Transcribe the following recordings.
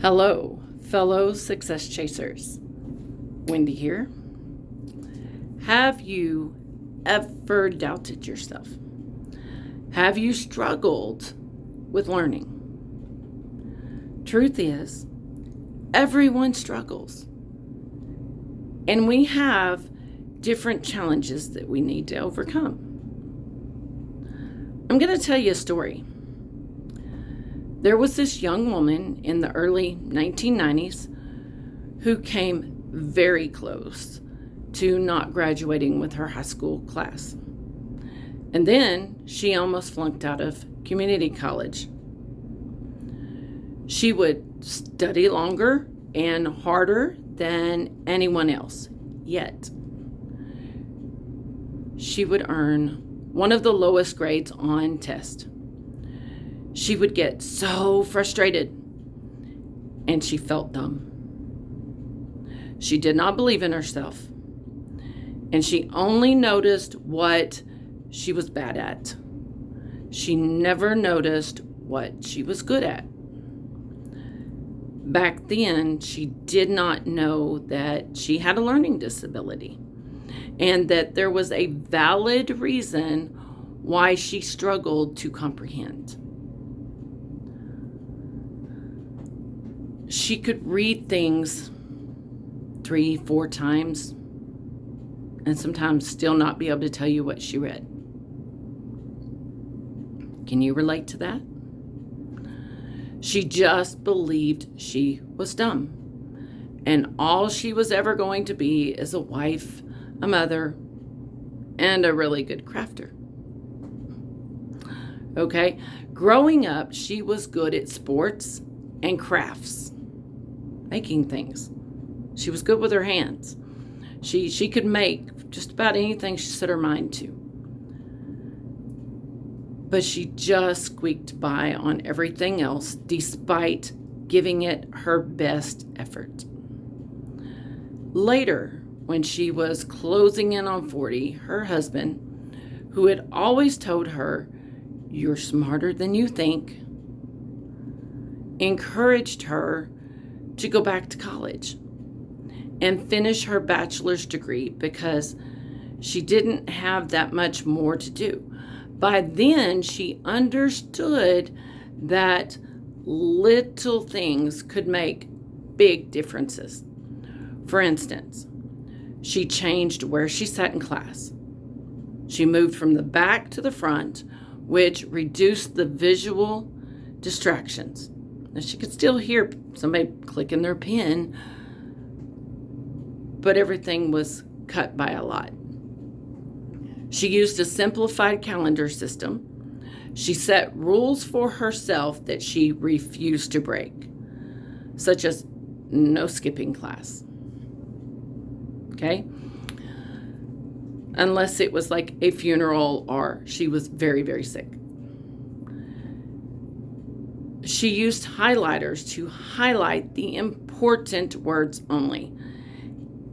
Hello, fellow success chasers. Wendy here. Have you ever doubted yourself? Have you struggled with learning? Truth is, everyone struggles. And we have different challenges that we need to overcome. I'm going to tell you a story. There was this young woman in the early 1990s who came very close to not graduating with her high school class. And then she almost flunked out of community college. She would study longer and harder than anyone else, yet she would earn one of the lowest grades on tests. She would get so frustrated, and she felt dumb. She did not believe in herself, and she only noticed what she was bad at. She never noticed what she was good at. Back then, she did not know that she had a learning disability and that there was a valid reason why she struggled to comprehend. She could read things 3-4 times and sometimes still not be able to tell you what she read. Can you relate to that? She just believed she was dumb, and all she was ever going to be is a wife, a mother, and a really good crafter. Okay, growing up, she was good at sports and crafts, making things. She was good with her hands. She could make just about anything she set her mind to. But she just squeaked by on everything else despite giving it her best effort. Later, when she was closing in on 40, her husband, who had always told her, "You're smarter than you think," encouraged her to go back to college and finish her bachelor's degree because she didn't have that much more to do. By then, she understood that little things could make big differences. For instance, she changed where she sat in class. She moved from the back to the front, which reduced the visual distractions. Now, she could still hear somebody clicking their pen, but everything was cut by a lot. She used a simplified calendar system. She set rules for herself that she refused to break, such as no skipping class. Okay? Unless it was like a funeral or she was very, very sick. She used highlighters to highlight the important words only,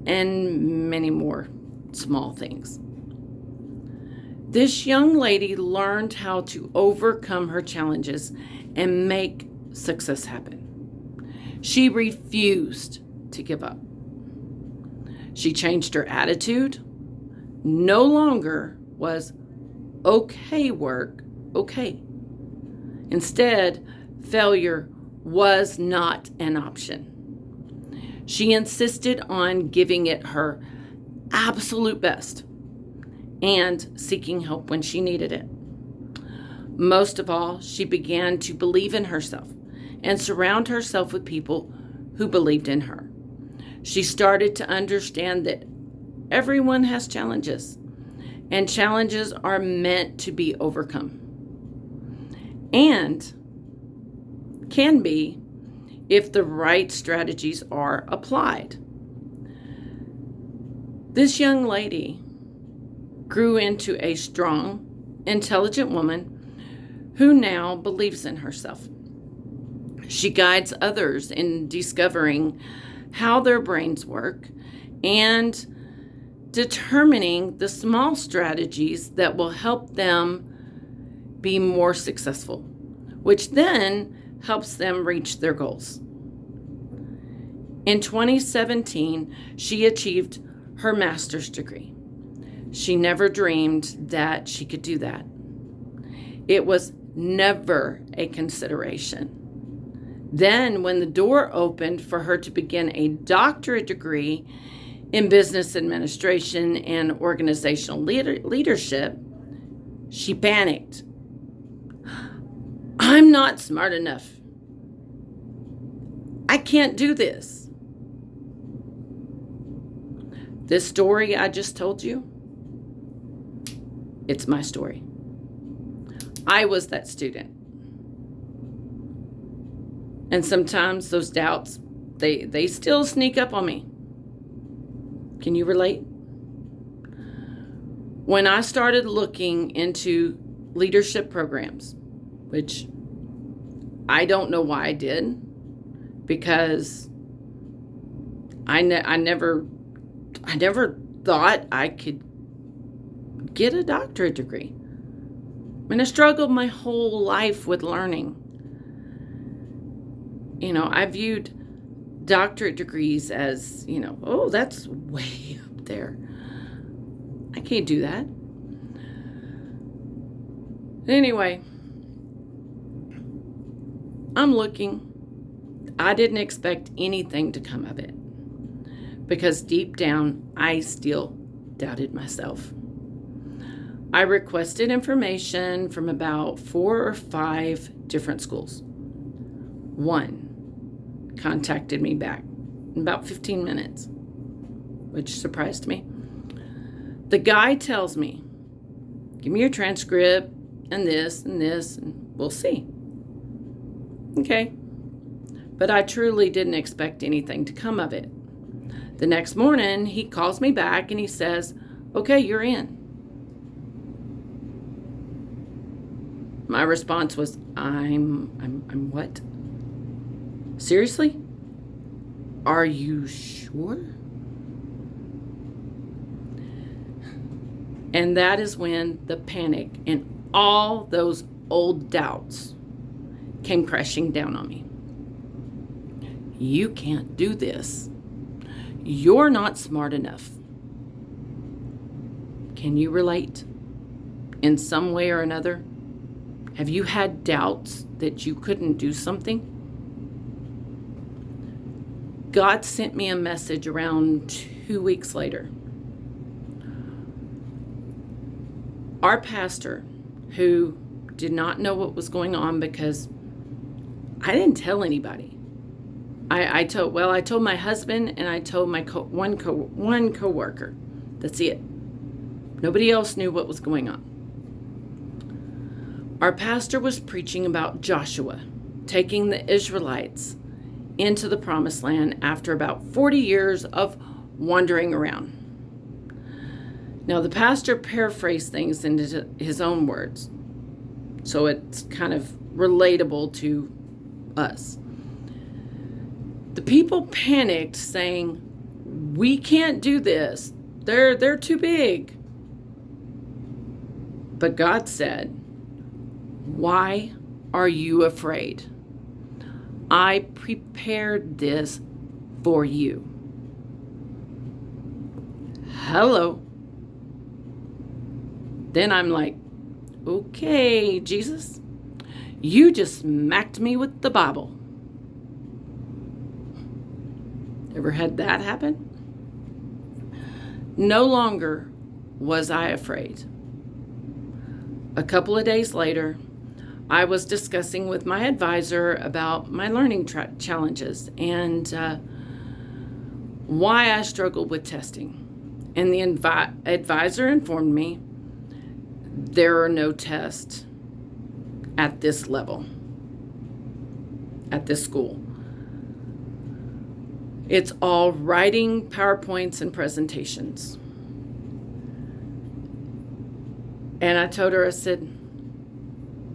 and many more small things. This young lady learned how to overcome her challenges and make success happen. She refused to give up. She changed her attitude. No longer was okay work okay. Instead, failure was not an option. She insisted on giving it her absolute best and seeking help when she needed it. Most of all, she began to believe in herself and surround herself with people who believed in her. She started to understand that everyone has challenges, and challenges are meant to be overcome, and can be if the right strategies are applied. This young lady grew into a strong, intelligent woman who now believes in herself. She guides others in discovering how their brains work and determining the small strategies that will help them be more successful, which then helps them reach their goals. In 2017, she achieved her master's degree. She never dreamed that she could do that. It was never a consideration. Then, when the door opened for her to begin a doctorate degree in business administration and organizational leadership, she panicked. I'm not smart enough. I can't do this. This story I just told you, it's my story. I was that student. And sometimes those doubts, they still sneak up on me. Can you relate? When I started looking into leadership programs, which I don't know why I did, because I never thought I could get a doctorate degree. I mean, I struggled my whole life with learning. I viewed doctorate degrees as, oh, that's way up there. I can't do that. Anyway, I'm looking. I didn't expect anything to come of it because deep down, I still doubted myself. I requested information from about 4 or 5 different schools. One contacted me back in about 15 minutes, which surprised me. The guy tells me, give me your transcript and this, and we'll see. Okay. But I truly didn't expect anything to come of it. The next morning, he calls me back and he says, okay, you're in. My response was, I'm what? Seriously? Are you sure? And that is when the panic and all those old doubts came crashing down on me. You can't do this. You're not smart enough. Can you relate in some way or another? Have you had doubts that you couldn't do something? God sent me a message around 2 weeks later. Our pastor, who did not know what was going on because I didn't tell anybody. I told my husband and I told my one coworker. That's it. Nobody else knew what was going on. Our pastor was preaching about Joshua taking the Israelites into the promised land after about 40 years of wandering around. Now, the pastor paraphrased things into his own words, so it's kind of relatable to us. The people panicked, saying, we can't do this. They're too big. But God said, why are you afraid? I prepared this for you. Hello. Then I'm like, okay, Jesus, you just smacked me with the Bible. Ever had that happen? No longer was I afraid. A couple of days later, I was discussing with my advisor about my learning challenges and why I struggled with testing. And the advisor informed me there are no tests at this level, at this school. It's all writing, PowerPoints, and presentations. And I told her, I said,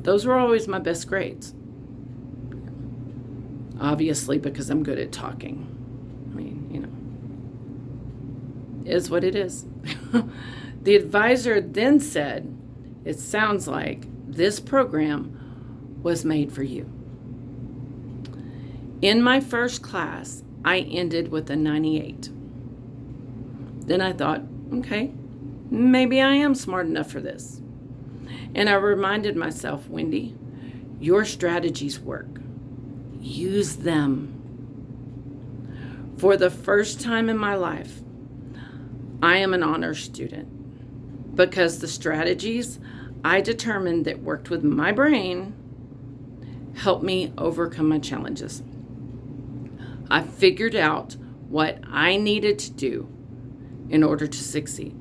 those were always my best grades. Obviously, because I'm good at talking. I mean, is what it is. The advisor then said, it sounds like this program was made for you. In my first class, I ended with a 98. Then I thought, okay, maybe I am smart enough for this. And I reminded myself, Wendy, your strategies work. Use them. For the first time in my life, I am an honor student because the strategies I determined that worked with my brain helped me overcome my challenges. I figured out what I needed to do in order to succeed.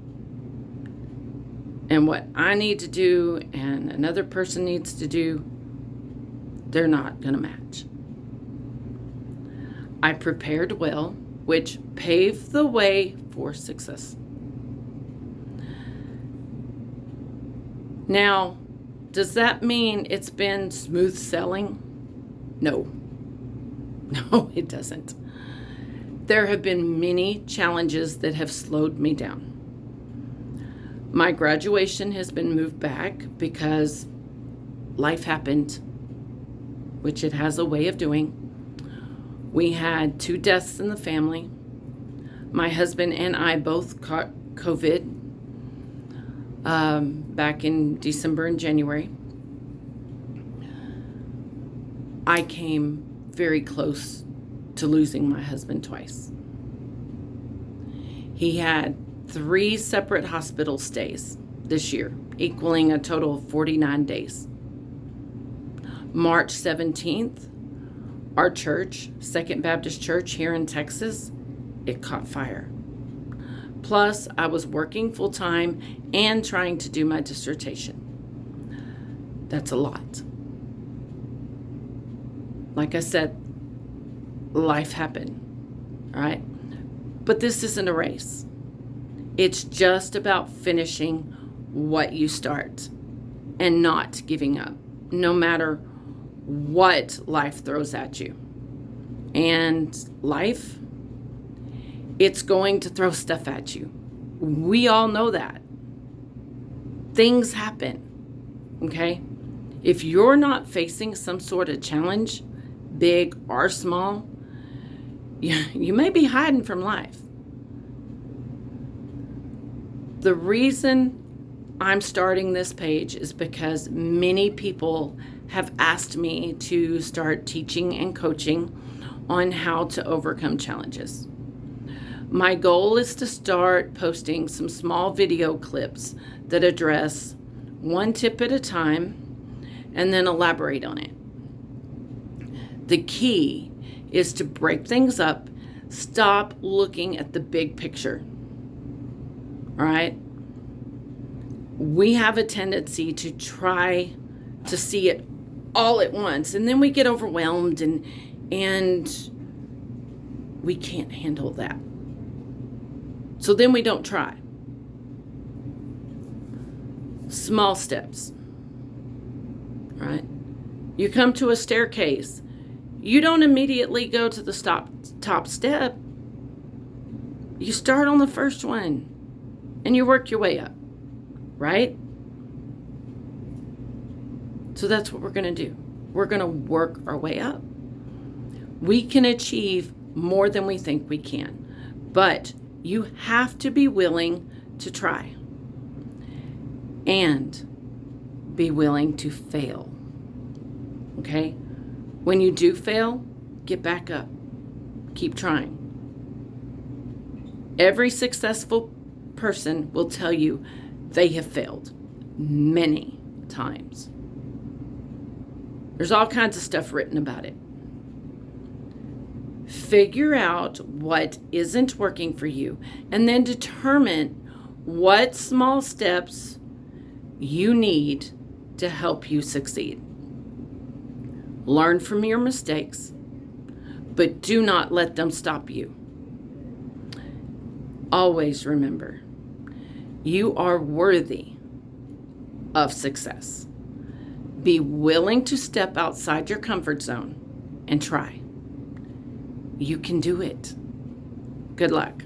And what I need to do and another person needs to do, they're not going to match. I prepared well, which paved the way for success. Now, does that mean it's been smooth sailing? No. No, it doesn't. There have been many challenges that have slowed me down. My graduation has been moved back because life happened, which it has a way of doing. We had 2 deaths in the family. My husband and I both caught COVID back in December and January. I came very close to losing my husband twice. He had 3 separate hospital stays this year, equaling a total of 49 days. March 17th, our church, Second Baptist Church here in Texas, it caught fire. Plus, I was working full-time and trying to do my dissertation. That's a lot. Like I said, life happened, all right? But this isn't a race. It's just about finishing what you start and not giving up, no matter what life throws at you. And life, it's going to throw stuff at you. We all know that. Things happen, okay? If you're not facing some sort of challenge, big or small, you may be hiding from life. The reason I'm starting this page is because many people have asked me to start teaching and coaching on how to overcome challenges. My goal is to start posting some small video clips that address one tip at a time and then elaborate on it. The key is to break things up, stop looking at the big picture. All right? We have a tendency to try to see it all at once, and then we get overwhelmed and we can't handle that. So then we don't try. Small steps. Right? You come to a staircase. You don't immediately go to the top step. You start on the first one and you work your way up. Right? So that's what we're going to do. We're going to work our way up. We can achieve more than we think we can, but you have to be willing to try and be willing to fail. Okay? When you do fail, get back up. Keep trying. Every successful person will tell you they have failed many times. There's all kinds of stuff written about it. Figure out what isn't working for you and then determine what small steps you need to help you succeed. Learn from your mistakes, but do not let them stop you. Always remember, you are worthy of success. Be willing to step outside your comfort zone and try. You can do it. Good luck.